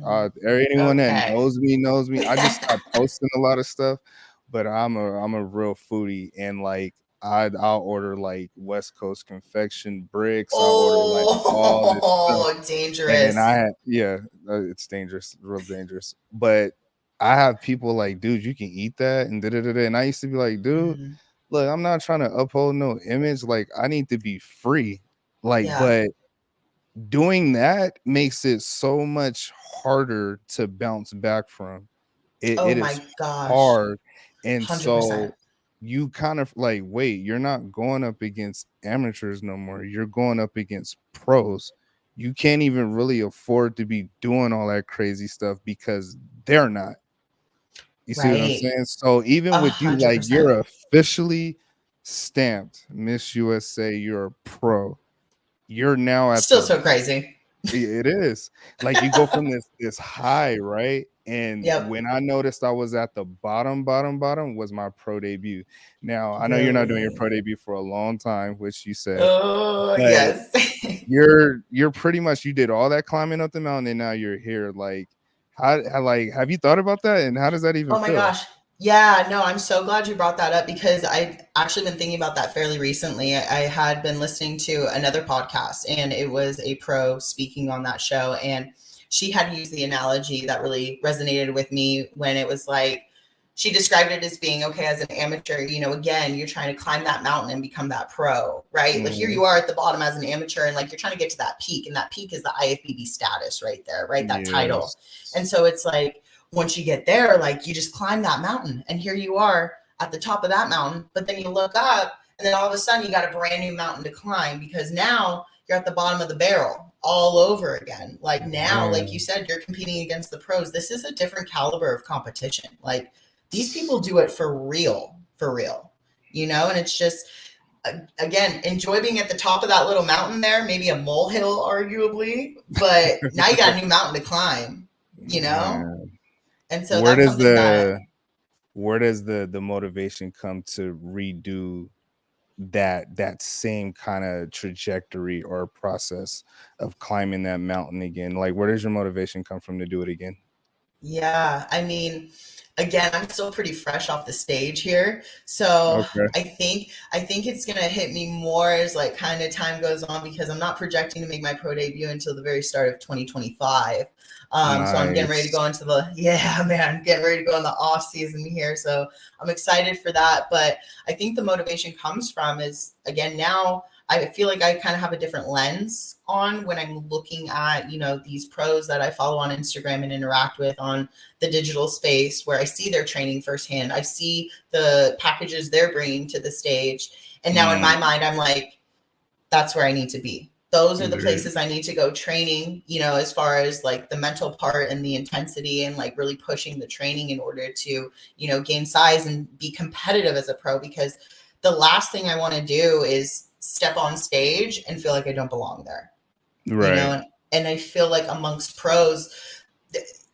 Anyone that Okay. knows me. I just stopped posting a lot of stuff, but I'm a real foodie, and like I'll order like West Coast confection bricks. I'll order like all this stuff, Oh, and then dangerous. it's dangerous, real dangerous, but I have people like, dude, you can eat that and da da da. And I used to be like, dude, Mhm. look, I'm not trying to uphold no image. Like, I need to be free. Like, Yeah. but doing that makes it so much harder to bounce back from. Oh It is my gosh. hard. And so 100%. you kind of like, wait, you're not going up against amateurs no more. You're going up against pros. You can't even really afford to be doing all that crazy stuff because they're not. You see what I'm Right. saying? So even with you, like, 100%. you're officially stamped Miss USA, you're a pro. You're now at Still the so crazy. it is. Like, you go from this high, right? And Yep. when I noticed I was at the bottom was my pro debut. Now, I know you're not doing your Really? pro debut for a long time, which you said, Oh, but yes. you're pretty much you did all that climbing up the mountain and now you're here. Like, how like, have you thought about that? And how does that even Oh my feel? gosh. Yeah, no, I'm so glad you brought that up because I've actually been thinking about that fairly recently. I had been listening to another podcast and it was a pro speaking on that show. And she had used the analogy that really resonated with me when it was like, she described it as being okay as an amateur, again, you're trying to climb that mountain and become that pro, right? Like here Mhm. you are at the bottom as an amateur and like you're trying to get to that peak. And that peak is the IFBB status right there, right? That title. Yes. And so it's like, once you get there, like you just climb that mountain and here you are at the top of that mountain. But then you look up and then all of a sudden you got a brand new mountain to climb because now you're at the bottom of the barrel all over again. Like now, like you Man. said, you're competing against the pros. This is a different caliber of competition. Like these people do it for real, and it's just, again, enjoy being at the top of that little mountain there, maybe a molehill, arguably, but now you got a new mountain to climb, you know? Man. And so Where that's does something that, the motivation come to redo that same kind of trajectory or process of climbing that mountain again? Like, where does your motivation come from to do it again? yeah, I mean, again, I'm still pretty fresh off the stage here. So Okay. I think it's gonna hit me more as like kind of time goes on because I'm not projecting to make my pro debut until the very start of 2025. So I'm getting ready to Nice. go into the yeah, man, getting ready to go in the off season here. So I'm excited for that. But I think the motivation comes from is again now I feel like I kind of have a different lens on when I'm looking at, these pros that I follow on Instagram and interact with on the digital space where I see their training firsthand. I see the packages they're bringing to the stage. And now in Mm, my mind, I'm like, that's where I need to be. Those are the there- places I need to go training, as far as like the mental part and the intensity and like really pushing the training in order to, gain size and be competitive as a pro. Because the last thing I want to do is step on stage and feel like I don't belong there, right. and I feel like amongst pros,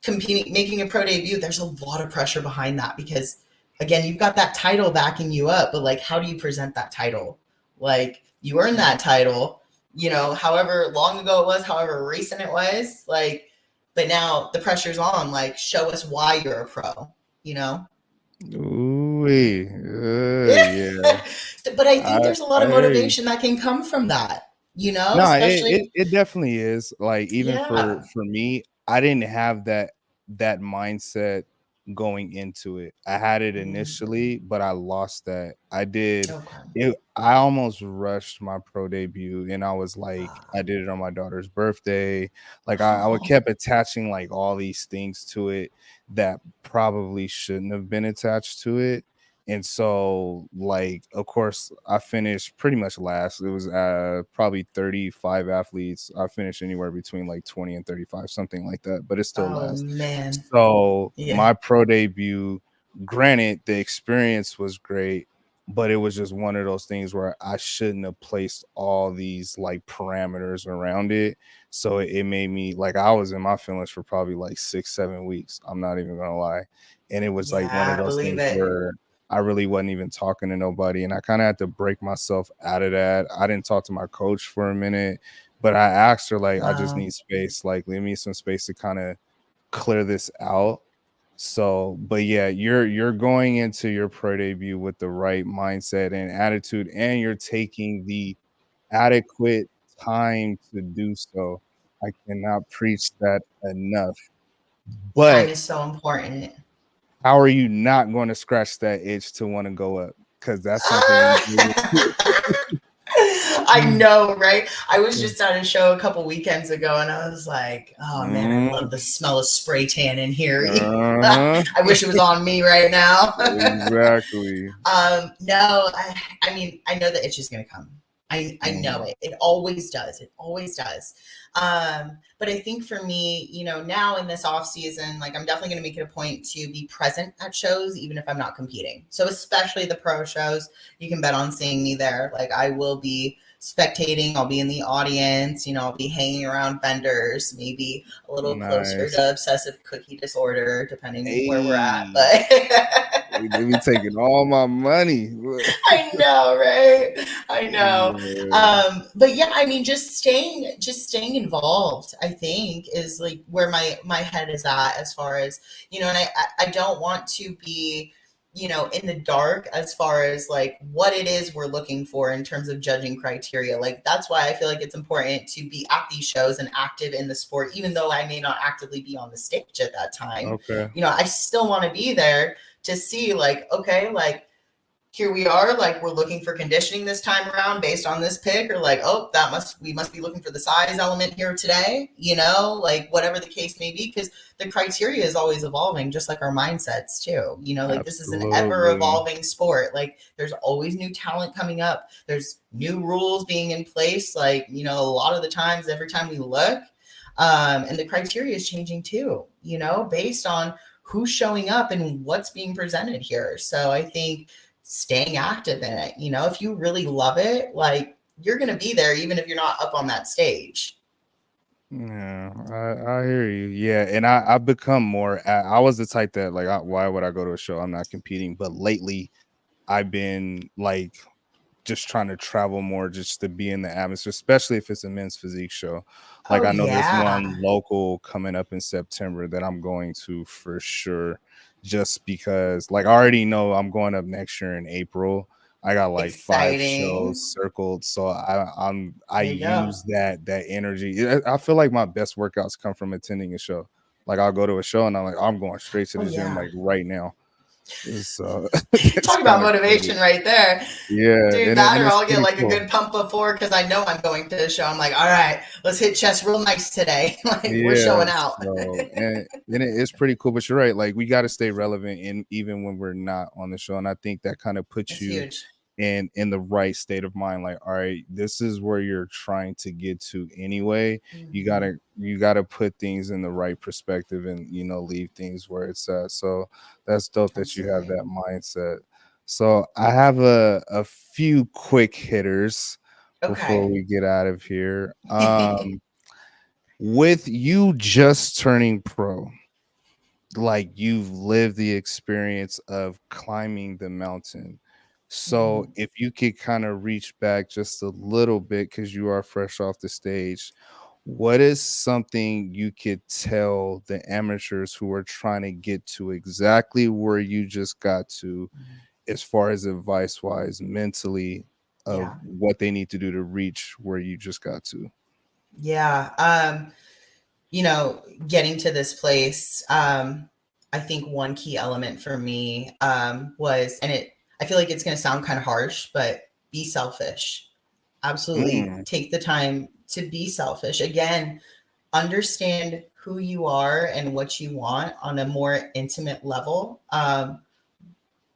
competing, making a pro debut, there's a lot of pressure behind that because again, you've got that title backing you up, but like, how do you present that title? Like you earned that title, however long ago it was, however recent it was, like, but now the pressure's on, like, show us why you're a pro, you know? Ooh, yeah. But I I think there's a lot I of hear you. motivation that can come from that, No, especially, it definitely is. Like, even yeah. for me, I didn't have that mindset going into it. I had it Mm, initially, but I lost that. I did okay. it. I almost rushed my pro debut, and I was like, Ah. I did it on my daughter's birthday. Like, I would Oh, kept attaching like all these things to it that probably shouldn't have been attached to it. And so, like, of course, I finished pretty much last. It was probably 35 athletes. I finished anywhere between like 20 and 35, something like that, but it's still oh last. man. So Yeah. my pro debut, granted, the experience was great, but it was just one of those things where I shouldn't have placed all these like parameters around it. So it made me like I was in my feelings for probably like 6, 7 weeks. I'm not even gonna lie. And it was like one of Yeah, I those believe things it. where I really wasn't even talking to nobody, and I kind of had to break myself out of that. I didn't talk to my coach for a minute, but I asked her like, I just Wow. need space, like leave me some space to kind of clear this out. So, but yeah, you're going into your pro debut with the right mindset and attitude, and you're taking the adequate time to do so. I cannot preach that enough. Time But is so important. how are you not going to scratch that itch to want to go up? Because that's something. I know, right? I was just at a show a couple weekends ago and I was like, oh man, I love the smell of spray tan in here. I wish it was on me right now. Exactly. No, I mean, I know the itch is going to come. I know it. It always does. It always does. But I think for me, you know, now in this off season, like I'm definitely going to make it a point to be present at shows, even if I'm not competing. So especially the pro shows, you can bet on seeing me there. Like I will be spectating. I'll be in the audience. You know, I'll be hanging around vendors, maybe a little closer Nice. to obsessive cookie disorder, depending where we're at. Hey, But they be taking all my money. I know, right? I know. Yeah. But yeah, I mean, just staying involved, I think, is like where my head is at as far as, you know, and I don't want to be, you know, in the dark as far as like what it is we're looking for in terms of judging criteria. Like that's why I feel like it's important to be at these shows and active in the sport, even though I may not actively be on the stage at that time. Okay. You know, I still want to be there to see like, okay, like here we are, like we're looking for conditioning this time around based on this pick, or like, oh, we must be looking for the size element here today, you know, like whatever the case may be, because the criteria is always evolving, just like our mindsets too. You know, like this is an ever Absolutely. evolving sport. Like there's always new talent coming up. There's new rules being in place. Like, you know, a lot of the times, every time we look, and the criteria is changing too, you know, based on who's showing up and what's being presented here. So I think staying active in it, you know, if you really love it, like you're going to be there even if you're not up on that stage. Yeah, I hear you. Yeah, and I've become more. I was the type that like, why would I go to a show? I'm not competing. But lately, I've been like just trying to travel more just to be in the atmosphere, especially if it's a men's physique show. Like Oh I know there's one yeah, local coming up in September that I'm going to for sure, just because like I already know I'm going up next year in April. I got like 5 shows exciting. circled, so I There you go. use that energy. I feel like my best workouts come from attending a show. Like I'll go to a show and I'm like, I'm going straight to Oh the gym yeah. like right now. So it's Talk about kind of crazy. motivation right there. Yeah, Dude, and that or it's I'll get pretty like a cool. good pump before because I know I'm going to the show. I'm like, all right, let's hit chest real nice today. Like we're Yeah, showing out. so and it's pretty cool, but you're right. Like we got to stay relevant in even when we're not on the show, and I think that kind of puts It's you huge. in the right state of mind. Like, all right, this is where you're trying to get to anyway. Mm-hmm. You gotta put things in the right perspective, and leave things where it's at. So that's dope that you have Absolutely. that mindset. So I have a few quick hitters before Okay. we get out of here. With you just turning pro, like you've lived the experience of climbing the mountain. So Mhm. if you could kind of reach back just a little bit because you are fresh off the stage, what is something you could tell the amateurs who are trying to get to exactly where you just got to, as far as advice wise, mentally, of Yeah. what they need to do to reach where you just got to? Yeah. You know, getting to this place, I think one key element for me was, and I feel like it's going to sound kind of harsh, but be selfish. Absolutely Mm, take the time to be selfish. Again, understand who you are and what you want on a more intimate level.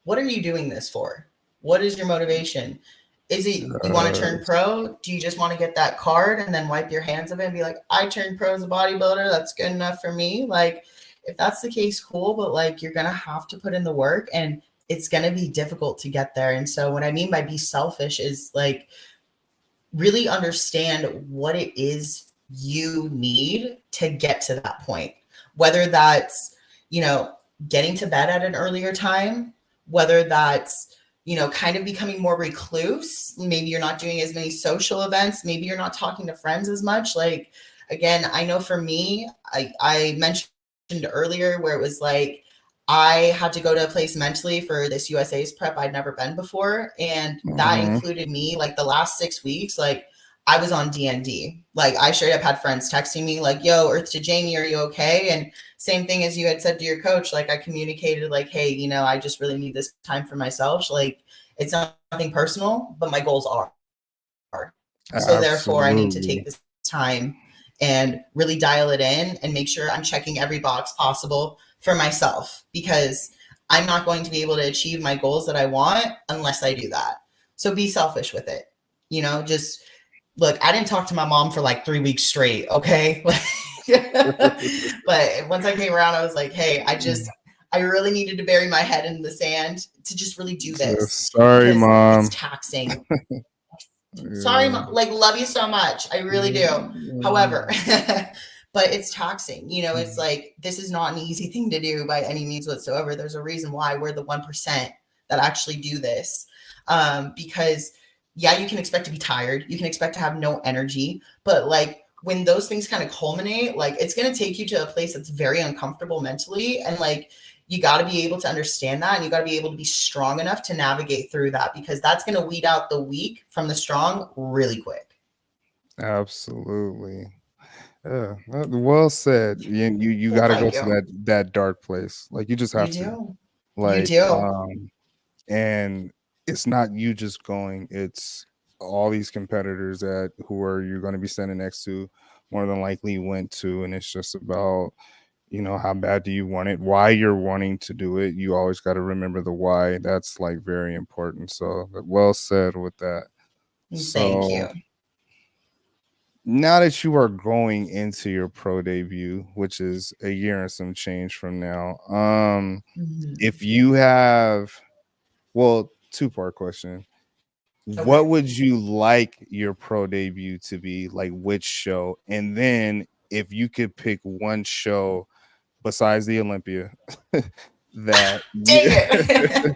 What are you doing this for? What is your motivation? Is it you want to turn yes. pro? Do you just want to get that card and then wipe your hands of it and be like, I turned pro as a bodybuilder. That's good enough for me. Like, if that's the case, cool. But like, you're going to have to put in the work and it's going to be difficult to get there. And so, what I mean by be selfish is like, really understand what it is you need to get to that point. Whether that's, you know, getting to bed at an earlier time, whether that's, you know, kind of becoming more recluse. Maybe you're not doing as many social events. Maybe you're not talking to friends as much. Like, again, I know for me, I mentioned earlier where it was like, I had to go to a place mentally for this USA's prep I'd never been before. And that Mhm. included me, like the last 6 weeks, like I was on DND. Like I straight up had friends texting me like, yo, Earth to Jamie, are you okay? And same thing as you had said to your coach, like I communicated like, hey, I just really need this time for myself. Like it's nothing personal, but my goals are. So therefore I need to take this Absolutely. time and really dial it in and make sure I'm checking every box possible for myself because I'm not going to be able to achieve my goals that I want unless I do that. So be selfish with it. Just look, I didn't talk to my mom for like 3 weeks straight. Okay. But once I came around, I was like, hey, I really needed to bury my head in the sand to just really do So, this sorry, because it's mom. taxing. Sorry, Yeah. like love you so much. I really do. However, but it's taxing. It's like this is not an easy thing to do by any means whatsoever. There's a reason why we're the 1% that actually do this. Because yeah, you can expect to be tired. You can expect to have no energy, but like when those things kind of culminate, like it's going to take you to a place that's very uncomfortable mentally. And like, you got to be able to understand that and you got to be able to be strong enough to navigate through that because that's going to weed out the weak from the strong really quick. Absolutely. Yeah, well said. You Well, got to go thank to you. that dark place. Like you just You have to. do. You Like do. and it's not you just going, it's all these competitors that who are you're going to be standing next to more than likely went to, and it's just about how bad do you want it, why you're wanting to do it. You always got to remember the why. That's like very important. So well said with that. Thank So you. now that you are going into your pro debut, which is a year and some change from now, if Mhm. you have, well, two-part question. What Okay. would you like your pro debut to be? Like which show? And then if you could pick one show besides the Olympia that you Dang it.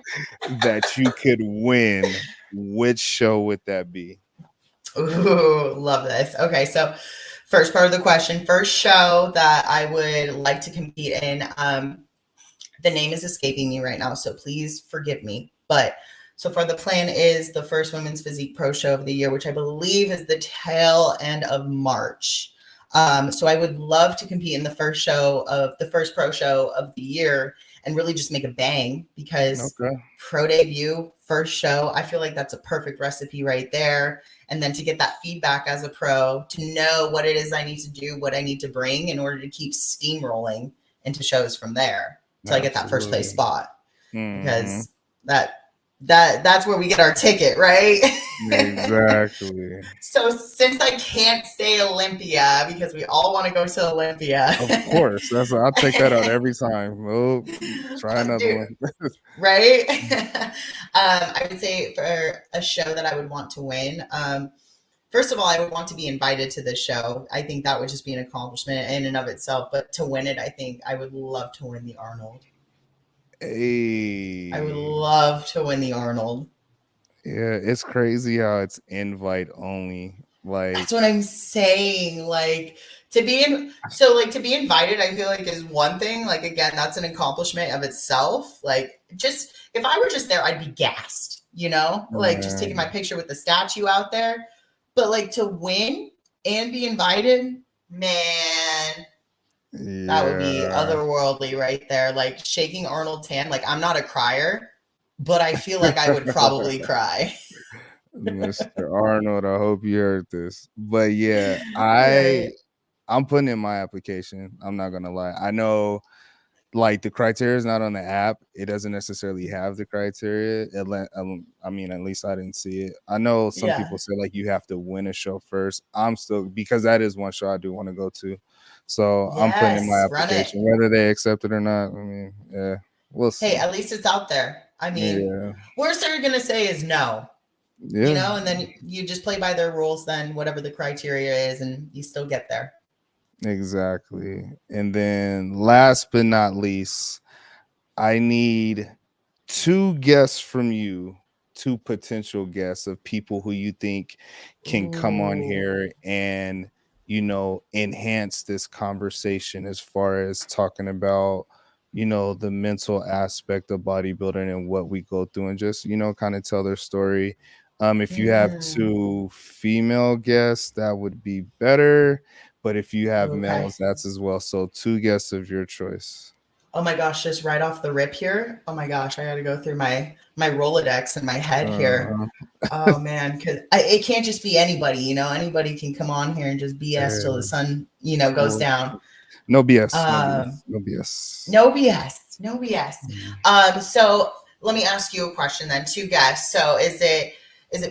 that you could win, which show would that be? Ooh, love this. Okay, so first part of the question, first show that I would like to compete in. The name is escaping me right now, so please forgive me. But so far, the plan is the first Women's Physique Pro Show of the year, which I believe is the tail end of March. So I would love to compete in the first pro show of the year and really just make a bang because Okay. pro debut, first show, I feel like that's a perfect recipe right there. And then to get that feedback as a pro, to know what it is I need to do, what I need to bring in order to keep steamrolling into shows from there till I get that first place Absolutely. spot Hmm. because that's where we get our ticket, right? Exactly. So since I can't say Olympia because we all want to go to Olympia, Of course. I'll take that out every time. Oh, try another dude, one. right? I would say for a show that I would want to win. First of all, I would want to be invited to this show. I think that would just be an accomplishment in and of itself. But to win it, I think I would love to win the Arnold. I would Hey. love to win the Arnold. Yeah, it's crazy how it's invite only. That's Like, what I'm saying. Like to be invited, I feel like is one thing. Like again, that's an accomplishment of itself. Like just if I were just there, I'd be gassed, like just taking my man, picture with the statue out there. But like to win and be invited, man, that would be yeah. otherworldly right there. Like shaking Arnold's hand. Like I'm not a crier, but I feel like I would probably cry. Mr. Arnold, I hope you heard this. But yeah, Right. I'm putting in my application. I'm not gonna lie. I know like the criteria is not on the app. It doesn't necessarily have the criteria. I mean, at least I didn't see it. I know some Yeah. people say like you have to win a show first. I'm still, because that is one show I do want to go to. So I'm putting in my Yes. Run it. application, whether they accept it or not. I mean, yeah, we'll Hey, see. at least it's out there. I mean, Yeah, worst they're going to say is no, yeah, and then you just play by their rules, then whatever the criteria is, and you still get there. exactly. And then last but not least, I need two guests from you, two potential guests of people who you think can come on Ooh. here and enhance this conversation as far as talking about the mental aspect of bodybuilding and what we go through, and just kind of tell their story. If you have Mm, two female guests, that would be better. But if you have okay. males, that's as well. So two guests of your choice. Oh my gosh, just right off the rip here. Oh my gosh, I got to go through my Rolodex in my head here. Uh, Oh man, because it can't just be anybody, you know. Anybody can come on here and just BS till the uh, sun, you know, goes well, down. no BS. No Um, BS. No BS. no BS, no BS. Mm. So let me ask you a question then. Two guests. So is it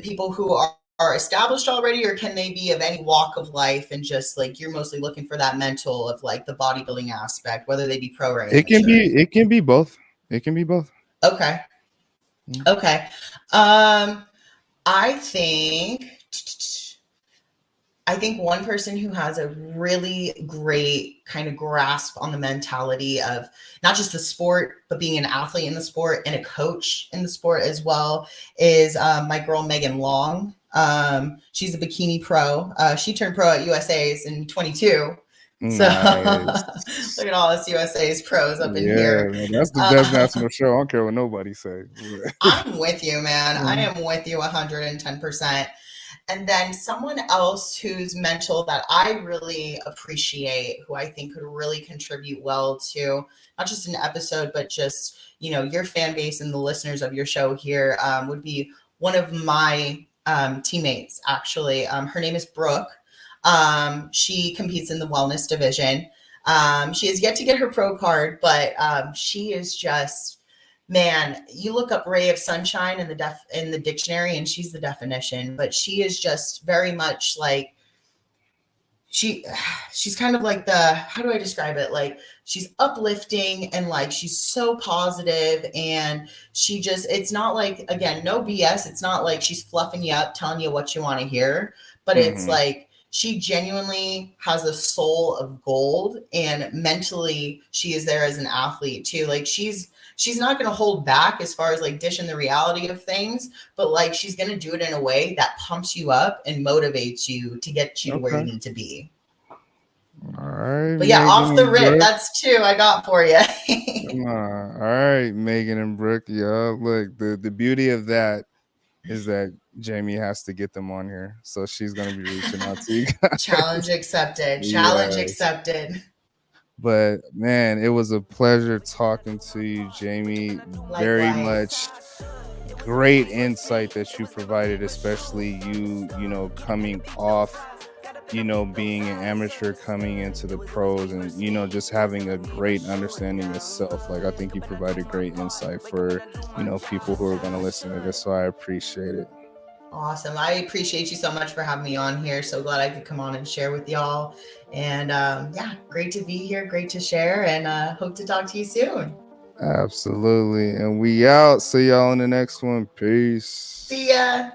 people who are established already, or can they be of any walk of life and just like you're mostly looking for that mental of like the bodybuilding aspect, whether they be pro or It can amateur? be. It can be both. It can be both. Okay. Mm. Okay. Um, I think I think one person who has a really great kind of grasp on the mentality of not just the sport, but being an athlete in the sport and a coach in the sport as well is my girl Megan Long. She's a bikini pro. She turned pro at USA's in 22. So look Nice. at all us USA's pros up in Yeah, here. man, that's the best Uh, national show. I don't care what nobody say. I'm with you, man. I Mm. am with you 110%. And then someone else who's mental that I really appreciate, who I think could really contribute well to not just an episode, but just, you know, your fan base and the listeners of your show here would be one of my teammates, actually. Her name is Brooke. She competes in the wellness division. She has yet to get her pro card, but she is just man, you look up ray of sunshine in the dictionary and she's the definition, but she is just very much like she she's kind of like the how do I describe it? Like she's uplifting and like she's so positive and she just it's not like again, no BS. It's not like she's fluffing you up, telling you what you want to hear, but it's Mhm. like she genuinely has a soul of gold and mentally she is there as an athlete too. Like she's not going to hold back as far as like dishing the reality of things, but like she's going to do it in a way that pumps you up and motivates you to get you to where you Okay. need to be. All right, But yeah, Megan off the and rip, Brooke. that's two I got for you. Come on. All right, Megan and Brooke. Yeah, look, the beauty of that is that Jamie has to get them on here. So she's gonna be reaching out to you Challenge guys. accepted. Challenge Yes. accepted. But man, it was a pleasure talking to you, Jamie. Very Likewise. much great insight that you provided, especially you coming off, being an amateur coming into the pros and, just having a great understanding of self. Like, I think you provided great insight for, people who are going to listen to this. So I appreciate it. Awesome. I appreciate you so much for having me on here. So glad I could come on and share with y'all. And yeah, great to be here. Great to share. And hope to talk to you soon. Absolutely. And we out. See y'all in the next one. See Peace. ya.